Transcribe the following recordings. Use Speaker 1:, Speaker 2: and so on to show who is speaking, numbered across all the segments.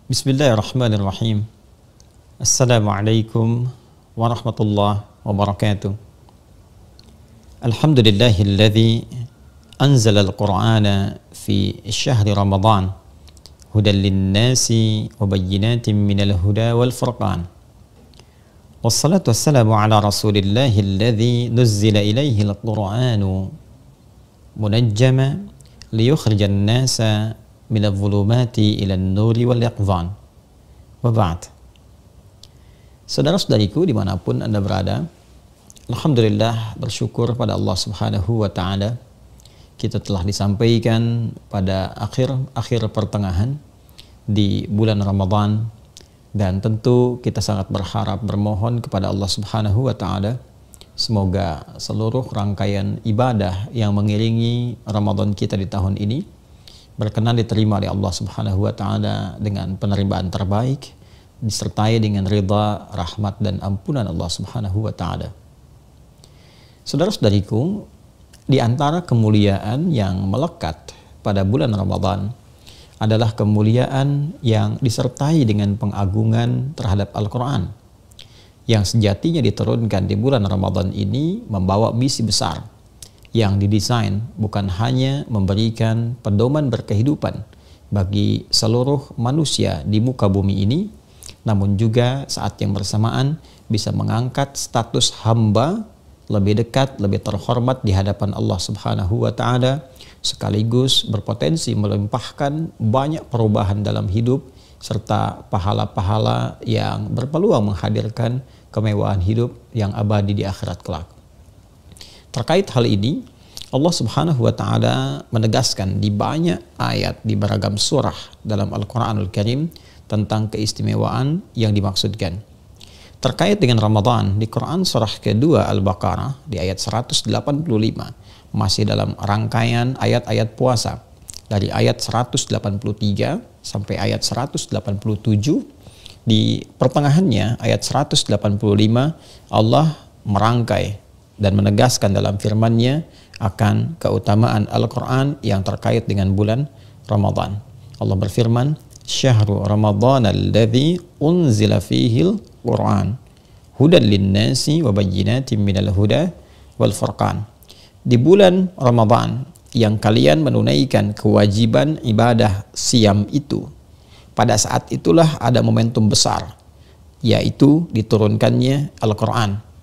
Speaker 1: Bismillahirrahmanirrahim. Assalamualaikum warahmatullahi wabarakatuh. Alhamdulillahilladzi anzala al-Qur'ana fi syahri Ramadan hudan lin-nasi wa bayyinatin minal huda wal furqan. Wassalatu wassalamu ala Rasulillahilladzi nuzzila ilaihi al-Qur'anu munajjama liyukhrijan nasa minadh dhulumati ilan nuri wal yaqdhan. Wa ba'd. Saudara-saudariku dimanapun Anda berada, alhamdulillah bersyukur pada Allah Subhanahu wa Ta'ala, kita telah disampaikan pada akhir pertengahan di bulan Ramadan, dan tentu kita sangat berharap, bermohon kepada Allah Subhanahu wa Ta'ala semoga seluruh rangkaian ibadah yang mengiringi Ramadan kita di tahun ini berkenan diterima oleh Allah Subhanahu wa Ta'ala dengan penerimaan terbaik, disertai dengan ridha, rahmat dan ampunan Allah Subhanahu wa Ta'ala. Saudara-saudariku, di antara kemuliaan yang melekat pada bulan Ramadan adalah kemuliaan yang disertai dengan pengagungan terhadap Al-Quran, yang sejatinya diturunkan di bulan Ramadan ini membawa misi besar yang didesain bukan hanya memberikan pedoman berkehidupan bagi seluruh manusia di muka bumi ini, namun juga saat yang bersamaan bisa mengangkat status hamba lebih dekat, lebih terhormat di hadapan Allah Subhanahu wa Ta'ala, sekaligus berpotensi melimpahkan banyak perubahan dalam hidup serta pahala-pahala yang berpeluang menghadirkan kemewahan hidup yang abadi di akhirat kelak. Terkait hal ini, Allah Subhanahu wa Ta'ala menegaskan di banyak ayat di beragam surah dalam Al-Quranul Karim tentang keistimewaan yang dimaksudkan. Terkait dengan Ramadan, di Quran surah kedua Al-Baqarah di ayat 185, masih dalam rangkaian ayat-ayat puasa dari ayat 183 sampai ayat 187. Di pertengahannya ayat 185 Allah merangkai dan menegaskan dalam firman-Nya akan keutamaan Al-Quran yang terkait dengan bulan Ramadan. Allah berfirman, "Syahrul Ramadan alladzi unzila fihil Qur'an hudan lin-nasi wa bayyinatin minal huda wal furqan." Di bulan Ramadan yang kalian menunaikan kewajiban ibadah siam itu, pada saat itulah ada momentum besar, yaitu diturunkannya Al-Quran,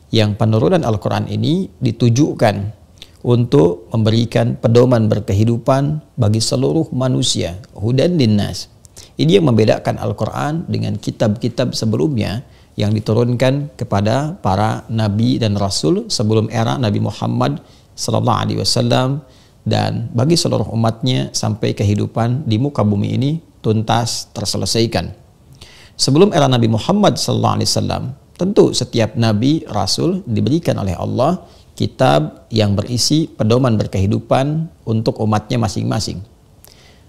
Speaker 1: yang penurunan Al-Quran ini ditujukan untuk memberikan pedoman berkehidupan bagi seluruh manusia, hudan linnas. Ini yang membedakan Al-Quran dengan kitab-kitab sebelumnya yang diturunkan kepada para nabi dan rasul sebelum era Nabi Muhammad SAW, dan bagi seluruh umatnya sampai kehidupan di muka bumi ini tuntas terselesaikan. Sebelum era Nabi Muhammad SAW, tentu setiap nabi, rasul diberikan oleh Allah kitab yang berisi pedoman berkehidupan untuk umatnya masing-masing.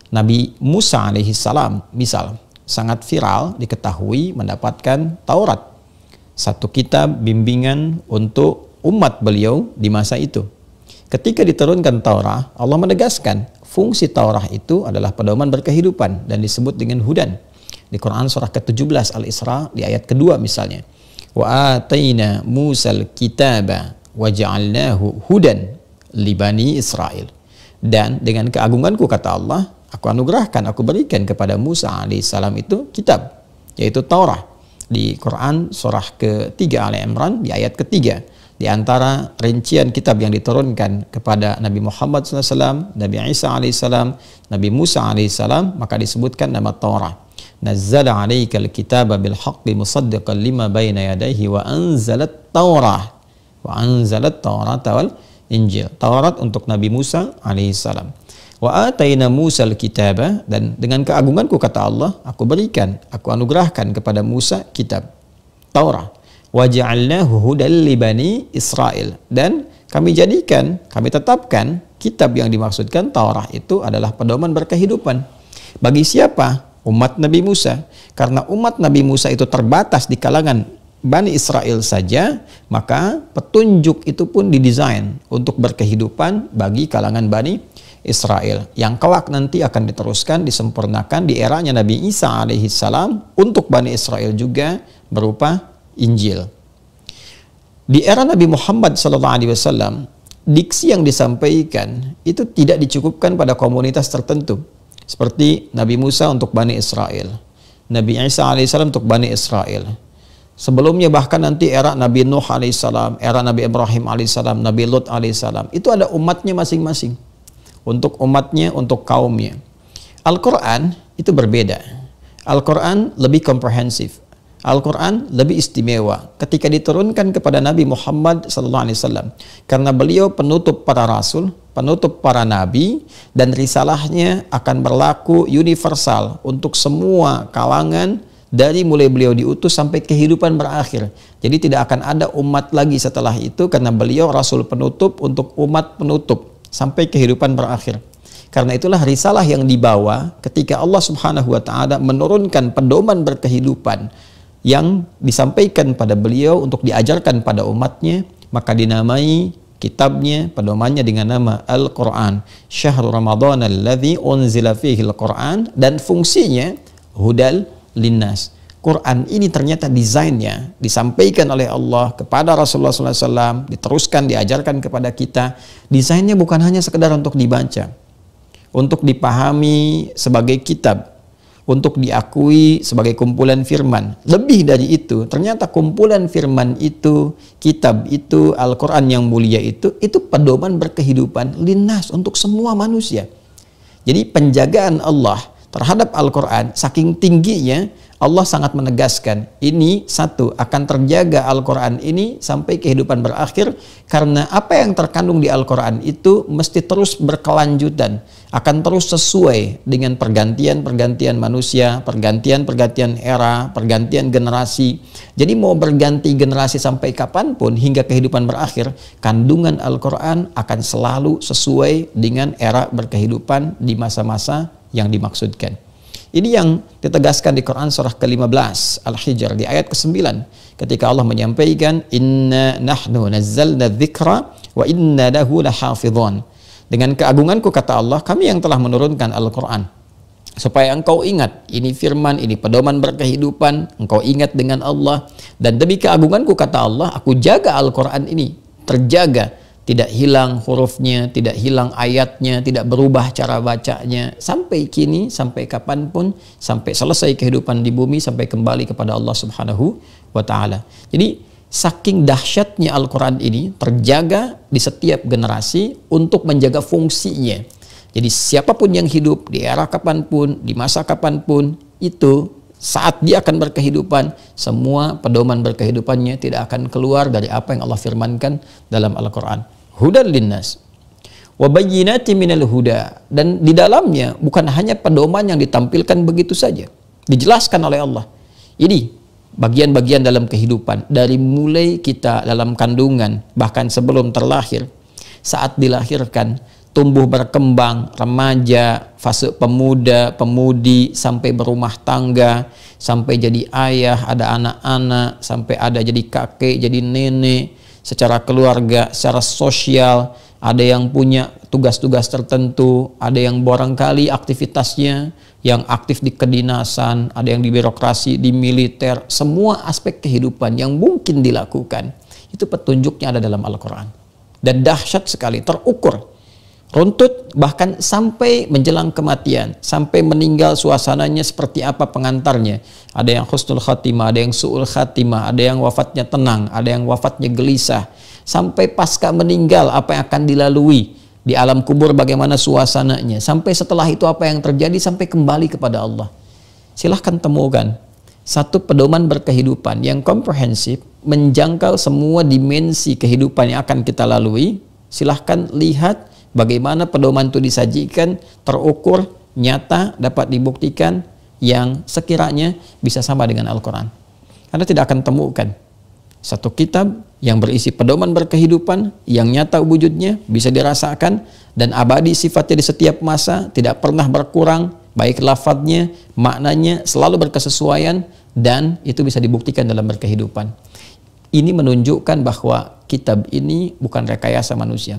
Speaker 1: Nabi Musa alaihissalam misal sangat viral diketahui mendapatkan Taurat, satu kitab bimbingan untuk umat beliau di masa itu. Ketika diturunkan Taurat, Allah menegaskan fungsi Taurat itu adalah pedoman berkehidupan dan disebut dengan hudan. Di Quran surah ke-17 Al-Isra di ayat kedua misalnya, wa ataina Musal kitaba wa ja'alnahu hudan li bani Israel. Dan dengan keagunganku, kata Allah, aku anugerahkan, aku berikan kepada Musa alaihissalam itu kitab, yaitu Taurat. Di Quran surah ke-3 Al-Imran di ayat ketiga, di antara rincian kitab yang diturunkan kepada Nabi Muhammad SAW, Nabi Isa alaihissalam, Nabi Musa alaihissalam, maka disebutkan nama Taurat. Nazzala alaikal kitaba bil haqqi musaddiqan lima baina yadayhi wa anzalat Taurat wa anzalat Taurat wal Injil. Taurat untuk Nabi Musa alaihissalam. Wa ataina Musal kitaba, dan dengan keagunganku, kata Allah, aku berikan, aku anugerahkan kepada Musa kitab Taurat. Wa ja'alnahu hudan li bani Israel, dan kami jadikan, kami tetapkan kitab yang dimaksudkan Taurat itu adalah pedoman berkehidupan. Bagi siapa? Umat Nabi Musa. Karena umat Nabi Musa itu terbatas di kalangan Bani Israel saja, maka petunjuk itu pun didesain untuk berkehidupan bagi kalangan Bani Israel, yang kelak nanti akan diteruskan, disempurnakan di eranya Nabi Isa alaihissalam untuk Bani Israel juga berupa Injil. Di era Nabi Muhammad SAW, diksi yang disampaikan itu tidak dicukupkan pada komunitas tertentu, seperti Nabi Musa untuk Bani Israel, Nabi Isa alaihissalam untuk Bani Israel. Sebelumnya bahkan nanti era Nabi Nuh alaihissalam, era Nabi Ibrahim alaihissalam, Nabi Lut alaihissalam, itu ada umatnya masing-masing. Untuk umatnya, untuk kaumnya. Al-Quran itu berbeda. Al-Quran lebih komprehensif. Al-Quran lebih istimewa ketika diturunkan kepada Nabi Muhammad SAW. Karena beliau penutup para rasul, penutup para nabi, dan risalahnya akan berlaku universal untuk semua kalangan, dari mulai beliau diutus sampai kehidupan berakhir. Jadi tidak akan ada umat lagi setelah itu, karena beliau rasul penutup untuk umat penutup sampai kehidupan berakhir. Karena itulah risalah yang dibawa ketika Allah Subhanahu wa taala menurunkan pedoman berkehidupan yang disampaikan pada beliau untuk diajarkan pada umatnya, maka dinamai kitabnya, pedomannya dengan nama Al-Quran. Syahrul Ramadan alladzi unzila fihi Al-Quran, dan fungsinya hudal linnas. Quran ini ternyata desainnya disampaikan oleh Allah kepada Rasulullah SAW, diteruskan, diajarkan kepada kita. Desainnya bukan hanya sekedar untuk dibaca, untuk dipahami sebagai kitab, untuk diakui sebagai kumpulan firman. Lebih dari itu, ternyata kumpulan firman itu, kitab itu, Al-Quran yang mulia itu pedoman berkehidupan linnas, untuk semua manusia. Jadi penjagaan Allah terhadap Al-Quran saking tingginya, Allah sangat menegaskan ini satu, akan terjaga Al-Quran ini sampai kehidupan berakhir, karena apa yang terkandung di Al-Quran itu mesti terus berkelanjutan, akan terus sesuai dengan pergantian-pergantian manusia, pergantian-pergantian era, pergantian generasi. Jadi mau berganti generasi sampai kapanpun hingga kehidupan berakhir, kandungan Al-Quran akan selalu sesuai dengan era berkehidupan di masa-masa yang dimaksudkan. Ini yang ditegaskan di Quran surah ke-15 Al-Hijr di ayat ke-9, ketika Allah menyampaikan inna nahnu nazzalna dzikra wa inna lahu lahafidhun. Dengan keagunganku, kata Allah, kami yang telah menurunkan Al-Quran supaya engkau ingat, ini firman, ini pedoman berkehidupan, engkau ingat dengan Allah, dan demi keagunganku, kata Allah, aku jaga Al-Quran ini terjaga, tidak hilang hurufnya, tidak hilang ayatnya, tidak berubah cara bacanya, sampai kini, sampai kapanpun, sampai selesai kehidupan di bumi, sampai kembali kepada Allah Subhanahu wa ta'ala. Jadi saking dahsyatnya Al-Quran ini terjaga di setiap generasi untuk menjaga fungsinya. Jadi siapapun yang hidup di era kapanpun, di masa kapanpun, itu saat dia akan berkehidupan, semua pedoman berkehidupannya tidak akan keluar dari apa yang Allah firmankan dalam Al-Quran. Hudan linnas wa bayyinati minal huda, dan di dalamnya bukan hanya pedoman yang ditampilkan begitu saja, dijelaskan oleh Allah. Ini bagian-bagian dalam kehidupan, dari mulai kita dalam kandungan, bahkan sebelum terlahir, saat dilahirkan, tumbuh berkembang, remaja, fase pemuda, pemudi, sampai berumah tangga, sampai jadi ayah, ada anak-anak, sampai ada jadi kakek, jadi nenek, secara keluarga, secara sosial, ada yang punya tugas-tugas tertentu, ada yang barangkali aktivitasnya yang aktif di kedinasan, ada yang di birokrasi, di militer, semua aspek kehidupan yang mungkin dilakukan, itu petunjuknya ada dalam Al-Quran. Dan dahsyat sekali, terukur, runtut, bahkan sampai menjelang kematian, sampai meninggal suasananya seperti apa pengantarnya. Ada yang husnul khatimah, ada yang su'ul khatimah, ada yang wafatnya tenang, ada yang wafatnya gelisah. Sampai pasca meninggal apa yang akan dilalui di alam kubur, bagaimana suasananya. Sampai setelah itu apa yang terjadi, sampai kembali kepada Allah. Silahkan temukan satu pedoman berkehidupan yang komprehensif, menjangkau semua dimensi kehidupan yang akan kita lalui. Silahkan lihat bagaimana pedoman itu disajikan, terukur, nyata, dapat dibuktikan, yang sekiranya bisa sama dengan Al-Quran. Anda tidak akan temukan satu kitab yang berisi pedoman berkehidupan yang nyata wujudnya, bisa dirasakan, dan abadi sifatnya di setiap masa, tidak pernah berkurang, baik lafadznya, maknanya, selalu berkesesuaian, dan itu bisa dibuktikan dalam berkehidupan. Ini menunjukkan bahwa kitab ini bukan rekayasa manusia.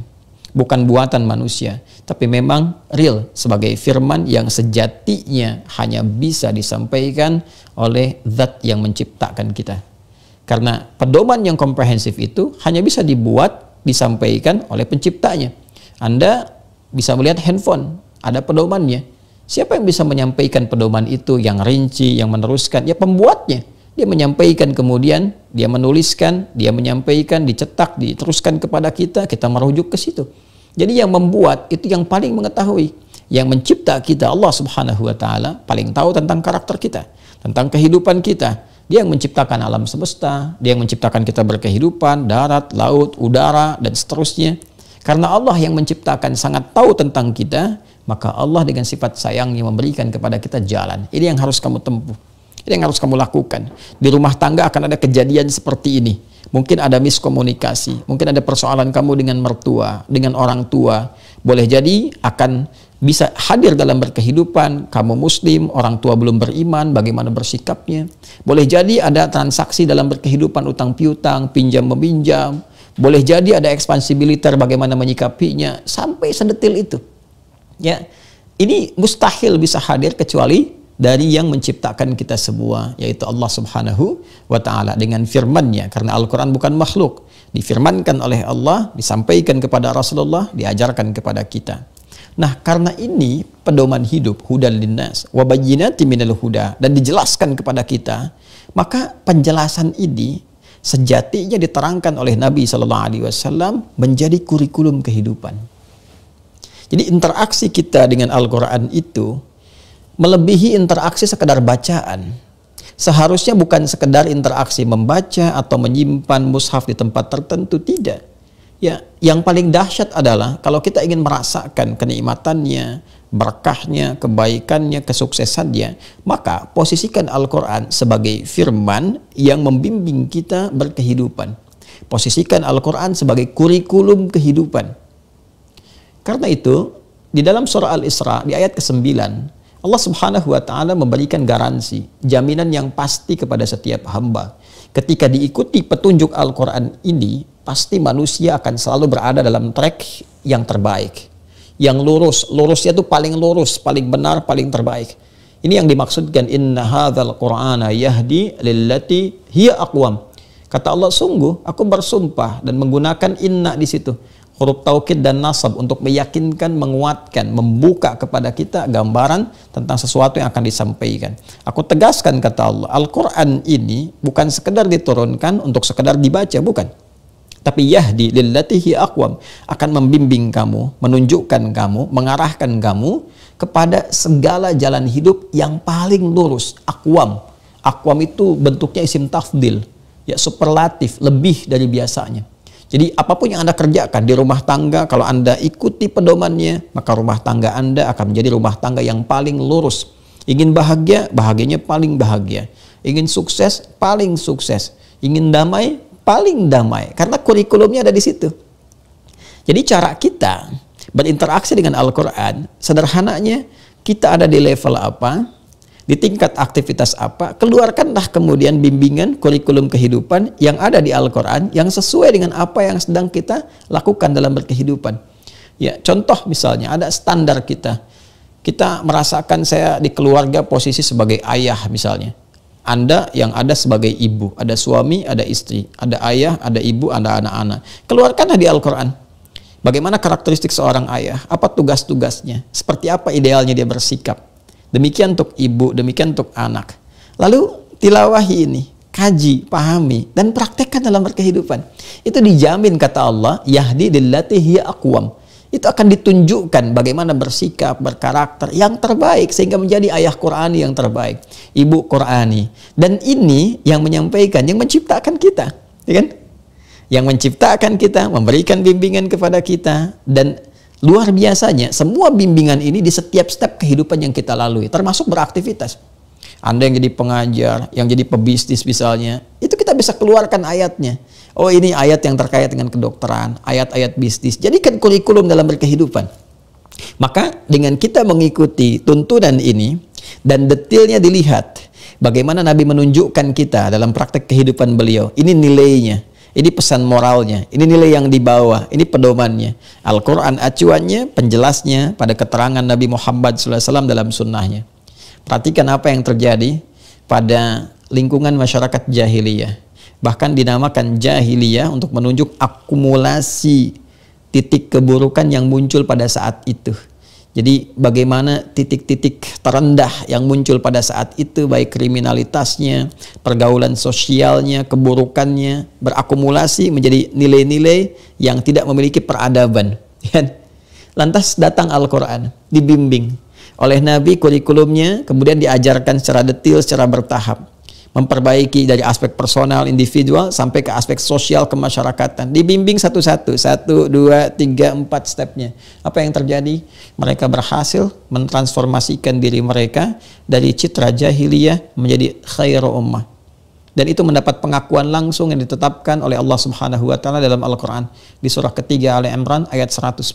Speaker 1: bukan buatan manusia, tapi memang real sebagai firman yang sejatinya hanya bisa disampaikan oleh zat yang menciptakan kita. Karena pedoman yang komprehensif itu hanya bisa dibuat, disampaikan oleh penciptanya. Anda bisa melihat handphone, ada pedomannya. Siapa yang bisa menyampaikan pedoman itu yang rinci, yang meneruskan? Ya pembuatnya. Dia menyampaikan, kemudian dia menuliskan, dia menyampaikan, dicetak, diteruskan kepada kita merujuk ke situ. Jadi yang membuat itu yang paling mengetahui. Yang mencipta kita, Allah Subhanahu wa Ta'ala, paling tahu tentang karakter kita, tentang kehidupan kita. Dia yang menciptakan alam semesta, dia yang menciptakan kita berkehidupan, darat, laut, udara, dan seterusnya. Karena Allah yang menciptakan sangat tahu tentang kita, maka Allah dengan sifat sayangnya memberikan kepada kita jalan. Ini yang harus kamu tempuh. Ini yang harus kamu lakukan. Di rumah tangga akan ada kejadian seperti ini. Mungkin ada miskomunikasi, mungkin ada persoalan kamu dengan mertua, dengan orang tua. Boleh jadi akan bisa hadir dalam berkehidupan, kamu muslim, orang tua belum beriman, bagaimana bersikapnya. Boleh jadi ada transaksi dalam berkehidupan, utang piutang, pinjam meminjam. Boleh jadi ada ekspansi militer, bagaimana menyikapinya, sampai sedetil itu. Ya, ini mustahil bisa hadir kecuali dari yang menciptakan kita semua, yaitu Allah Subhanahu wa Ta'ala dengan firman-Nya. Karena Al-Quran bukan makhluk, difirmankan oleh Allah, disampaikan kepada Rasulullah, diajarkan kepada kita. Nah, karena ini pedoman hidup, hudan linnas wa bayyinatin minal huda, dan dijelaskan kepada kita, maka penjelasan ini sejatinya diterangkan oleh Nabi SAW menjadi kurikulum kehidupan. Jadi interaksi kita dengan Al-Quran itu melebihi interaksi sekedar bacaan. Seharusnya bukan sekedar interaksi membaca atau menyimpan mushaf di tempat tertentu, tidak. Ya, yang paling dahsyat adalah kalau kita ingin merasakan kenikmatannya, berkahnya, kebaikannya, kesuksesannya, maka posisikan Al-Quran sebagai firman yang membimbing kita berkehidupan. Posisikan Al-Quran sebagai kurikulum kehidupan. Karena itu, di dalam surah Al-Isra, di ayat ke-9, Allah Subhanahu wa Ta'ala memberikan garansi, jaminan yang pasti kepada setiap hamba. Ketika diikuti petunjuk Al-Quran ini, pasti manusia akan selalu berada dalam track yang terbaik, yang lurus. Lurusnya itu paling lurus, paling benar, paling terbaik. Ini yang dimaksudkan, inna hadzal qur'ana yahdi lillati hiya aqwam. Kata Allah, sungguh aku bersumpah, dan menggunakan inna di situ, huruf taukid dan nasab, untuk meyakinkan, menguatkan, membuka kepada kita gambaran tentang sesuatu yang akan disampaikan. Aku tegaskan, kata Allah, Al-Quran ini bukan sekedar diturunkan untuk sekedar dibaca, bukan. Tapi yahdi lillati hiya aqwam, akan membimbing kamu, menunjukkan kamu, mengarahkan kamu kepada segala jalan hidup yang paling lurus. Aqwam. Aqwam itu bentuknya isim tafdil, ya, superlatif, lebih dari biasanya. Jadi apapun yang Anda kerjakan di rumah tangga, kalau Anda ikuti pedomannya, maka rumah tangga Anda akan menjadi rumah tangga yang paling lurus. Ingin bahagia, bahagianya paling bahagia. Ingin sukses, paling sukses. Ingin damai, paling damai. Karena kurikulumnya ada di situ. Jadi cara kita berinteraksi dengan Al-Quran, sederhananya kita ada di level apa, di tingkat aktivitas apa, keluarkanlah kemudian bimbingan kurikulum kehidupan yang ada di Al-Quran yang sesuai dengan apa yang sedang kita lakukan dalam berkehidupan. Ya, contoh misalnya ada standar kita. Kita merasakan saya di keluarga posisi sebagai ayah misalnya. Anda yang ada sebagai ibu, ada suami, ada istri, ada ayah, ada ibu, ada anak-anak. Keluarkanlah di Al-Quran. Bagaimana karakteristik seorang ayah? Apa tugas-tugasnya? Seperti apa idealnya dia bersikap? Demikian untuk ibu, demikian untuk anak. Lalu tilawahi ini, kaji, pahami, dan praktekkan dalam berkehidupan. Itu dijamin, kata Allah, yahdi lillati hiya aqwam. Itu akan ditunjukkan bagaimana bersikap, berkarakter yang terbaik, sehingga menjadi ayah Qurani yang terbaik, ibu Qurani. Dan ini yang menyampaikan, yang menciptakan kita, ya kan? Yang menciptakan kita, memberikan bimbingan kepada kita, dan luar biasanya, semua bimbingan ini di setiap step kehidupan yang kita lalui, termasuk beraktivitas. Anda yang jadi pengajar, yang jadi pebisnis misalnya, itu kita bisa keluarkan ayatnya. Oh, ini ayat yang terkait dengan kedokteran, ayat-ayat bisnis. Jadikan kurikulum dalam berkehidupan. Maka dengan kita mengikuti tuntunan ini, dan detailnya dilihat, bagaimana Nabi menunjukkan kita dalam praktek kehidupan beliau. Ini nilainya. Ini pesan moralnya, ini nilai yang dibawa, ini pedomannya. Al-Quran acuannya, penjelasnya pada keterangan Nabi Muhammad SAW dalam sunnahnya. Perhatikan apa yang terjadi pada lingkungan masyarakat jahiliyah. Bahkan dinamakan jahiliyah untuk menunjuk akumulasi titik keburukan yang muncul pada saat itu. Jadi bagaimana titik-titik terendah yang muncul pada saat itu, baik kriminalitasnya, pergaulan sosialnya, keburukannya, berakumulasi menjadi nilai-nilai yang tidak memiliki peradaban. Lantas datang Al-Quran, dibimbing oleh Nabi kurikulumnya, kemudian diajarkan secara detail, secara bertahap. Memperbaiki dari aspek personal, individual, sampai ke aspek sosial kemasyarakatan. Dibimbing satu-satu, 1, 2, 3, 4 stepnya. Apa yang terjadi? Mereka berhasil mentransformasikan diri mereka dari citra jahiliyah menjadi khairu ummah. Dan itu mendapat pengakuan langsung yang ditetapkan oleh Allah Subhanahu wa Ta'ala dalam Al-Quran. Di surah ketiga Ali Imran ayat 110.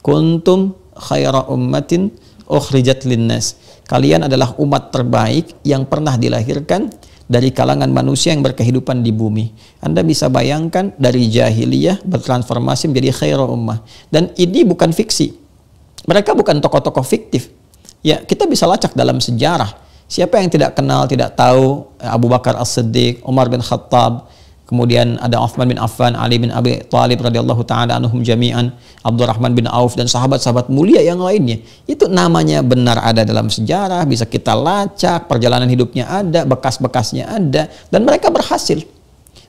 Speaker 1: Kuntum khaira ummatin ukhrijat linnas. Kalian adalah umat terbaik yang pernah dilahirkan dari kalangan manusia yang berkehidupan di bumi. Anda bisa bayangkan dari jahiliyah bertransformasi menjadi khairu ummah. Dan ini bukan fiksi. Mereka bukan tokoh-tokoh fiktif. Ya, kita bisa lacak dalam sejarah. Siapa yang tidak kenal, tidak tahu Abu Bakar As-Siddiq, Umar bin Khattab, kemudian ada Uthman bin Affan, Ali bin Abi Thalib radhiyallahu taala anhum jami'an, Abdurrahman bin Auf, dan sahabat-sahabat mulia yang lainnya. Itu namanya benar ada dalam sejarah, bisa kita lacak, perjalanan hidupnya ada, bekas-bekasnya ada, dan mereka berhasil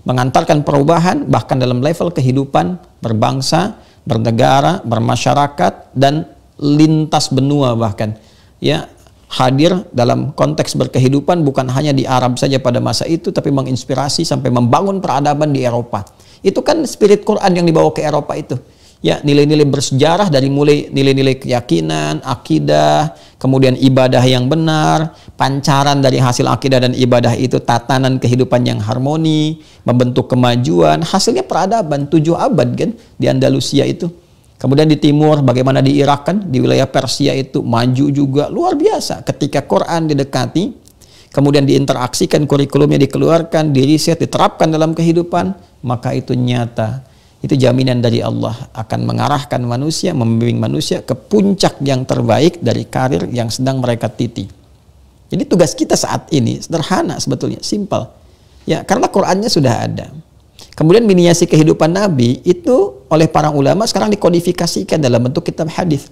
Speaker 1: mengantarkan perubahan bahkan dalam level kehidupan berbangsa, bernegara, bermasyarakat, dan lintas benua bahkan. Ya, hadir dalam konteks berkehidupan bukan hanya di Arab saja pada masa itu, tapi menginspirasi sampai membangun peradaban di Eropa. Itu kan spirit Quran yang dibawa ke Eropa itu. Ya, nilai-nilai bersejarah dari mulai nilai-nilai keyakinan, akidah, kemudian ibadah yang benar, pancaran dari hasil akidah dan ibadah itu tatanan kehidupan yang harmoni, membentuk kemajuan, hasilnya peradaban 7 abad kan di Andalusia itu. Kemudian di timur, bagaimana di Irak kan, di wilayah Persia itu maju juga luar biasa. Ketika Quran didekati, kemudian diinteraksikan, kurikulumnya dikeluarkan, diriset, diterapkan dalam kehidupan, maka itu nyata. Itu jaminan dari Allah akan mengarahkan manusia, membimbing manusia ke puncak yang terbaik dari karir yang sedang mereka titi. Jadi tugas kita saat ini sederhana sebetulnya, simpel. Ya, karena Qurannya sudah ada. Kemudian miniasi kehidupan Nabi itu oleh para ulama sekarang dikodifikasikan dalam bentuk kitab hadis.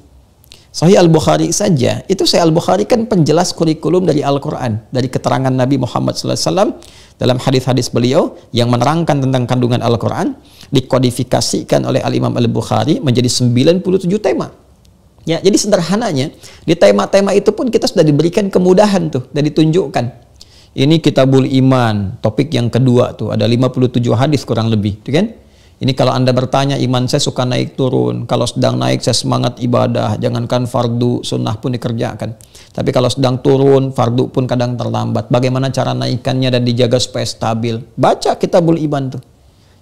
Speaker 1: Sahih Al-Bukhari saja, itu Sahih Al-Bukhari kan penjelas kurikulum dari Al-Quran, dari keterangan Nabi Muhammad SAW dalam hadis-hadis beliau yang menerangkan tentang kandungan Al-Quran, dikodifikasikan oleh Al-Imam Al-Bukhari menjadi 97 tema. Ya, jadi sederhananya, di tema-tema itu pun kita sudah diberikan kemudahan tuh, dan ditunjukkan. Ini Kitabul Iman, topik yang kedua tuh, ada 57 hadis kurang lebih, tuh kan? Ini kalau Anda bertanya, iman saya suka naik turun. Kalau sedang naik saya semangat ibadah, jangankan fardu, sunnah pun dikerjakan. Tapi kalau sedang turun, fardu pun kadang terlambat. Bagaimana cara naikannya dan dijaga supaya stabil? Baca Kitabul Iman tuh.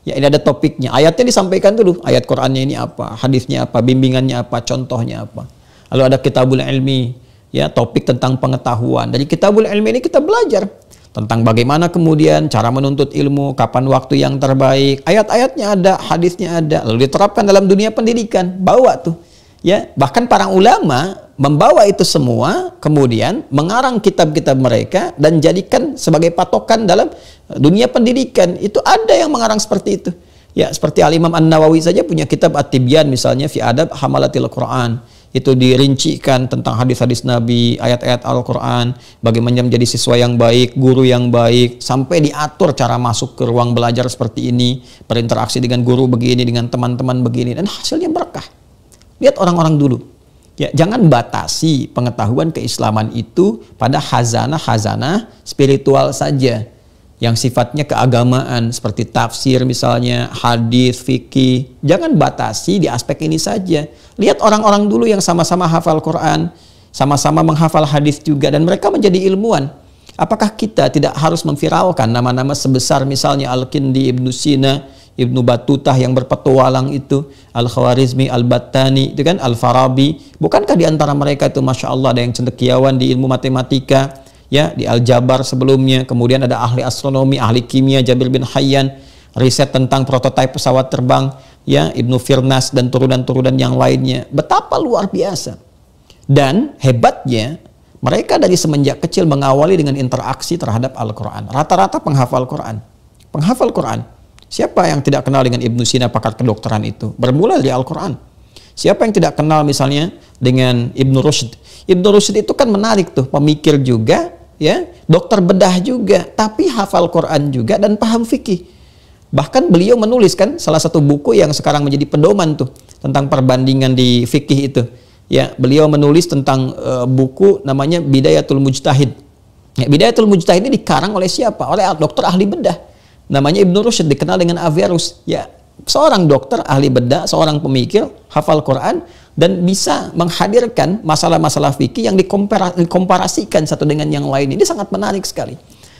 Speaker 1: Ya, ini ada topiknya, ayatnya disampaikan dulu, ayat Qur'annya ini apa, hadisnya apa, bimbingannya apa, contohnya apa. Lalu ada Kitabul Ilmi, ya, topik tentang pengetahuan. Dari Kitabul Ilmi ini kita belajar tentang bagaimana kemudian cara menuntut ilmu, kapan waktu yang terbaik. Ayat-ayatnya ada, hadisnya ada, lalu diterapkan dalam dunia pendidikan. Bawa tuh. Ya, bahkan para ulama membawa itu semua, kemudian mengarang kitab-kitab mereka dan jadikan sebagai patokan dalam dunia pendidikan. Itu ada yang mengarang seperti itu. Ya, seperti Al-Imam An-Nawawi saja punya kitab At-Tibyan misalnya fi adab hamalatil Quran. Itu dirincikan tentang hadis-hadis Nabi, ayat-ayat Al-Quran, bagaimana menjadi siswa yang baik, guru yang baik, sampai diatur cara masuk ke ruang belajar seperti ini, berinteraksi dengan guru begini, dengan teman-teman begini, dan hasilnya berkah. Lihat orang-orang dulu. Ya, jangan batasi pengetahuan keislaman itu pada hazanah-hazanah spiritual saja, yang sifatnya keagamaan seperti tafsir misalnya, hadis, fikih. Jangan batasi di aspek ini saja. Lihat orang-orang dulu yang sama-sama hafal Quran, sama-sama menghafal hadis juga, dan mereka menjadi ilmuwan. Apakah kita tidak harus memviralkan nama-nama sebesar misalnya Al-Kindi, Ibnu Sina, Ibnu Batutah yang berpetualang itu, Al-Khawarizmi, Al-Battani, itu kan, Al-Farabi. Bukankah di antara mereka itu Masya Allah ada yang cendekiawan di ilmu matematika, ya, di Al-Jabar sebelumnya, kemudian ada ahli astronomi, ahli kimia, Jabir bin Hayyan. riset tentang prototipe pesawat terbang, ya, Ibnu Firnas dan turunan-turunan yang lainnya. Betapa luar biasa. Dan hebatnya, mereka dari semenjak kecil mengawali dengan interaksi terhadap Al-Quran. Rata-rata penghafal Quran. Penghafal Quran. Siapa yang tidak kenal dengan Ibnu Sina, pakar kedokteran itu? Bermula dari Al-Quran. Siapa yang tidak kenal misalnya dengan Ibnu Rushd? Ibnu Rushd itu kan menarik tuh, pemikir juga, ya, dokter bedah juga, tapi hafal Quran juga dan paham fikih. Bahkan beliau menulis kan salah satu buku yang sekarang menjadi pedoman tuh tentang perbandingan di fikih itu. Ya, beliau menulis tentang buku namanya Bidayatul Mujtahid. Ya, Bidayatul Mujtahid ini dikarang oleh siapa? Oleh dokter ahli bedah. Namanya Ibnu Rushd, dikenal dengan Averroes. Ya, seorang dokter ahli bedah, seorang pemikir, hafal Quran dan bisa menghadirkan masalah-masalah fikih yang dikomparasikan satu dengan yang lain. Ini sangat menarik sekali.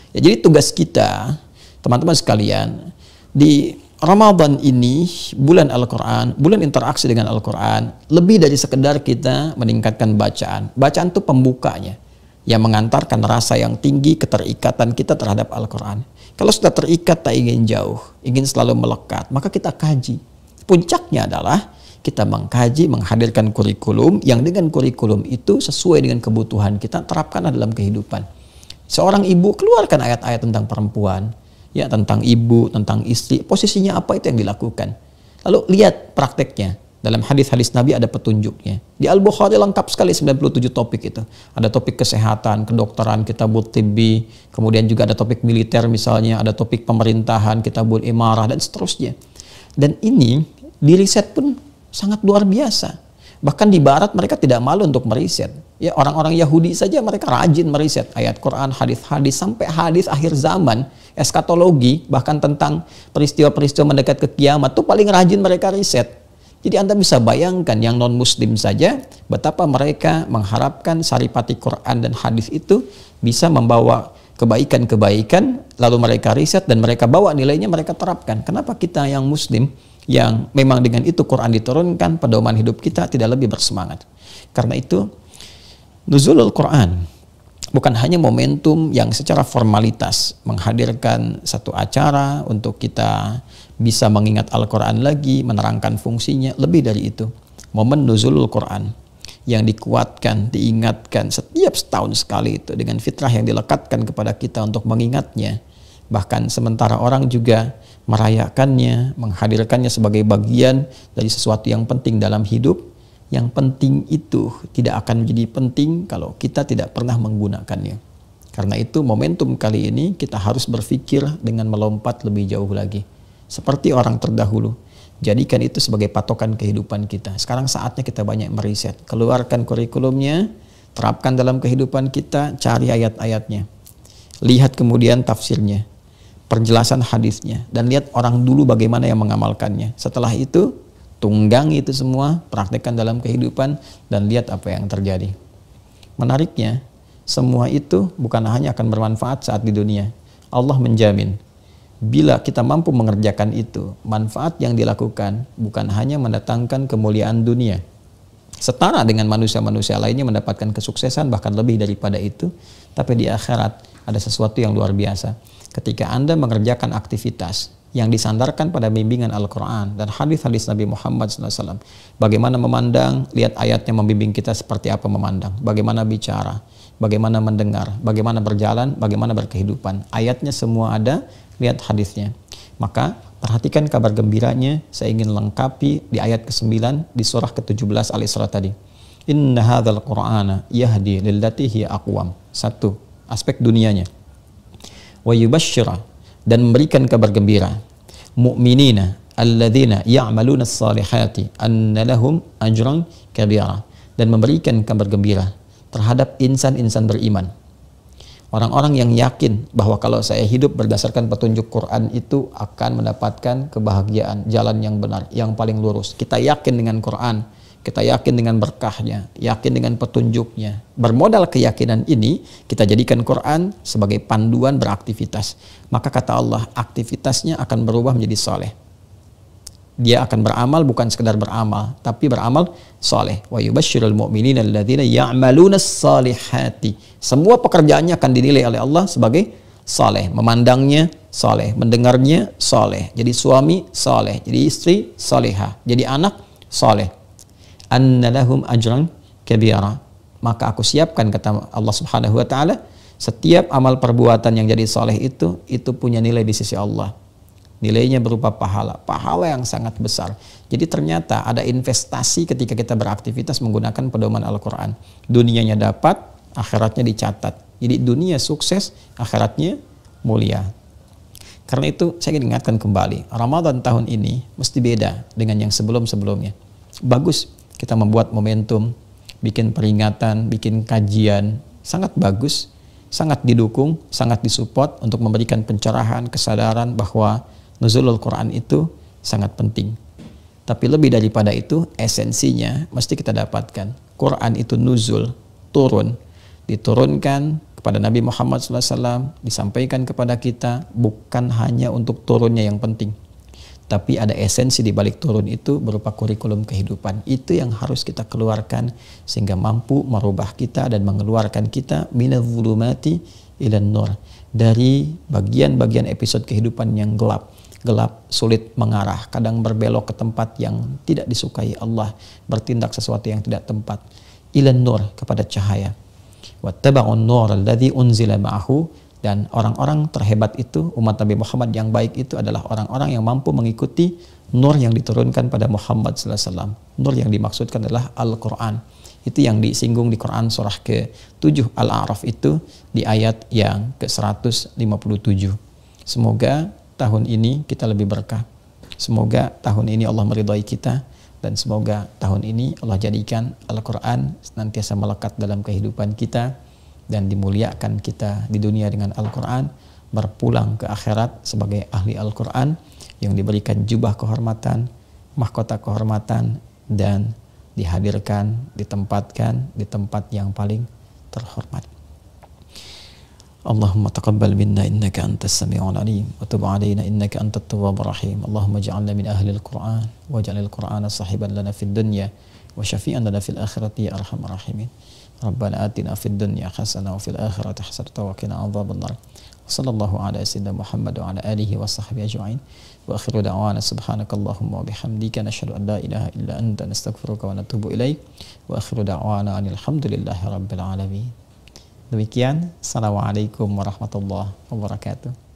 Speaker 1: Ya, jadi tugas kita, teman-teman sekalian, di Ramadan ini, bulan Al-Quran, bulan interaksi dengan Al-Quran, lebih dari sekedar kita meningkatkan bacaan. Bacaan itu pembukanya, yang mengantarkan rasa yang tinggi, keterikatan kita terhadap Al-Quran. Kalau sudah terikat, tak ingin jauh, ingin selalu melekat, maka kita kaji. Puncaknya adalah kita mengkaji, menghadirkan kurikulum, yang dengan kurikulum itu sesuai dengan kebutuhan kita, terapkan dalam kehidupan. Seorang ibu keluarkan ayat-ayat tentang perempuan, ya, tentang ibu, tentang istri, posisinya apa itu yang dilakukan. Lalu lihat prakteknya. Dalam hadis-hadis Nabi ada petunjuknya. Di Al-Bukhari lengkap sekali 97 topik itu. Ada topik kesehatan, kedokteran, kitabut tibbi, kemudian juga ada topik militer misalnya, ada topik pemerintahan, kitabul imarah, dan seterusnya. Dan ini di riset pun sangat luar biasa. Bahkan di barat mereka tidak malu untuk meriset. Ya, orang-orang Yahudi saja mereka rajin meriset ayat Quran, hadis-hadis, sampai hadis akhir zaman, eskatologi, bahkan tentang peristiwa-peristiwa mendekat ke kiamat itu paling rajin mereka riset. Jadi Anda bisa bayangkan yang non-muslim saja betapa mereka mengharapkan saripati Quran dan hadis itu bisa membawa kebaikan-kebaikan, lalu mereka riset dan mereka bawa nilainya, mereka terapkan. Kenapa kita yang muslim yang memang dengan itu Quran diturunkan, pedoman hidup kita tidak lebih bersemangat? Karena itu nuzulul Quran bukan hanya momentum yang secara formalitas menghadirkan satu acara untuk kita bisa mengingat Al-Quran lagi, menerangkan fungsinya. Lebih dari itu, momen nuzulul Quran yang dikuatkan, diingatkan setiap setahun sekali itu dengan fitrah yang dilekatkan kepada kita untuk mengingatnya. Bahkan sementara orang juga merayakannya, menghadirkannya sebagai bagian dari sesuatu yang penting dalam hidup. Yang penting itu tidak akan menjadi penting kalau kita tidak pernah menggunakannya. Karena itu momentum kali ini kita harus berpikir dengan melompat lebih jauh lagi. Seperti orang terdahulu, jadikan itu sebagai patokan kehidupan kita. Sekarang saatnya kita banyak meriset, keluarkan kurikulumnya, terapkan dalam kehidupan kita, cari ayat-ayatnya, lihat kemudian tafsirnya, penjelasan hadisnya, dan lihat orang dulu bagaimana yang mengamalkannya. Setelah itu, tunggangi itu semua, praktekkan dalam kehidupan, dan lihat apa yang terjadi. Menariknya, semua itu bukan hanya akan bermanfaat saat di dunia. Allah menjamin bila kita mampu mengerjakan itu, manfaat yang dilakukan bukan hanya mendatangkan kemuliaan dunia, setara dengan manusia-manusia lainnya mendapatkan kesuksesan bahkan lebih daripada itu, tapi di akhirat ada sesuatu yang luar biasa. Ketika Anda mengerjakan aktivitas yang disandarkan pada bimbingan Al-Quran dan hadis-hadis Nabi Muhammad SAW, bagaimana memandang, lihat ayatnya membimbing kita seperti apa memandang, bagaimana bicara, bagaimana mendengar, bagaimana berjalan, bagaimana berkehidupan. Ayatnya semua ada, lihat hadisnya. Maka perhatikan kabar gembiranya, saya ingin lengkapi di ayat ke-9 di surah ke-17 Al-Isra tadi. Inna hadzal Qur'ana yahdi lillati hiya aqwam. Satu, aspek dunianya. Wa yubashshira, dan memberikan kabar gembira. Mu'minina alladzina ya'maluna as-salihati anna lahum ajran kabira, dan memberikan kabar gembira terhadap insan-insan beriman. Orang-orang yang yakin bahwa kalau saya hidup berdasarkan petunjuk Quran itu akan mendapatkan kebahagiaan, jalan yang benar, yang paling lurus. Kita yakin dengan Quran, kita yakin dengan berkahnya, yakin dengan petunjuknya. Bermodal keyakinan ini, kita jadikan Quran sebagai panduan beraktivitas. Maka kata Allah, aktivitasnya akan berubah menjadi soleh. Dia akan beramal bukan sekedar beramal, tapi beramal soleh. Wa yubashshirul mu'minina alladzina ya'maluna as-salihati. Semua pekerjaannya akan dinilai oleh Allah sebagai soleh, memandangnya soleh, mendengarnya soleh, jadi suami soleh, jadi istri solehah, jadi anak soleh. Anna lahum ajran kabira. Maka aku siapkan, kata Allah Subhanahu wa taala, setiap amal perbuatan yang jadi soleh itu punya nilai di sisi Allah. Nilainya berupa pahala yang sangat besar. Jadi ternyata ada investasi ketika kita beraktivitas menggunakan pedoman Al-Quran. Dunianya dapat, akhiratnya dicatat. Jadi dunia sukses, akhiratnya mulia. Karena itu saya ingin ingatkan kembali, Ramadan tahun ini mesti beda dengan yang sebelum-sebelumnya. Bagus kita membuat momentum, bikin peringatan, bikin kajian, sangat bagus, sangat didukung, sangat disupport untuk memberikan pencerahan, kesadaran bahwa nuzulul Quran itu sangat penting. Tapi lebih daripada itu, esensinya mesti kita dapatkan. Quran itu nuzul, turun, diturunkan kepada Nabi Muhammad SAW, disampaikan kepada kita, bukan hanya untuk turunnya yang penting, tapi ada esensi di balik turun itu berupa kurikulum kehidupan. Itu yang harus kita keluarkan sehingga mampu merubah kita dan mengeluarkan kita minadh-dhulumati ilan nur, dari bagian-bagian episode kehidupan yang gelap, sulit mengarah, kadang berbelok ke tempat yang tidak disukai Allah, bertindak sesuatu yang tidak tempat, ilan nur, kepada cahaya. Wattaba'un nur alladzi unzila ma'ahu. Dan orang-orang terhebat itu, umat Nabi Muhammad yang baik itu adalah orang-orang yang mampu mengikuti nur yang diturunkan pada Muhammad SAW. Nur yang dimaksudkan adalah Al-Quran. Itu yang disinggung di Quran surah ke-7 Al-A'raf itu di ayat yang ke-157. Semoga tahun ini kita lebih berkah. Semoga tahun ini Allah meridhai kita. Dan semoga tahun ini Allah jadikan Al-Quran senantiasa melekat dalam kehidupan kita dan dimuliakan kita di dunia dengan Al-Quran, berpulang ke akhirat sebagai ahli Al-Quran yang diberikan jubah kehormatan, mahkota kehormatan, dan dihadirkan, ditempatkan di tempat yang paling terhormat. Allahumma taqabbal minna innaka antas sami'ul alim wa tub 'alaina innaka antat tawwabur rahim. Allahumma ij'alna min ahli al-Qur'an waj'al al-Qur'ana sahiban lana fid dunya wa syafi'an lana fil akhirati ya arhamar rahimin. Rabbana atina fid dunya hasanah wa fil akhirati hasanah wa qina adzabannar. Sallallahu ala sayyidina Muhammad wa ala alihi wa sahbihi ajma'in. Wa akhiru da'wana subhanakallahumma wa bihamdika nashhadu an la ilaha illa anta nastaghfiruka wa natubu ilaik. Wa akhiru da'wana alhamdulillahi rabbil alamin. Demikian, assalamualaikum warahmatullahi wabarakatuh.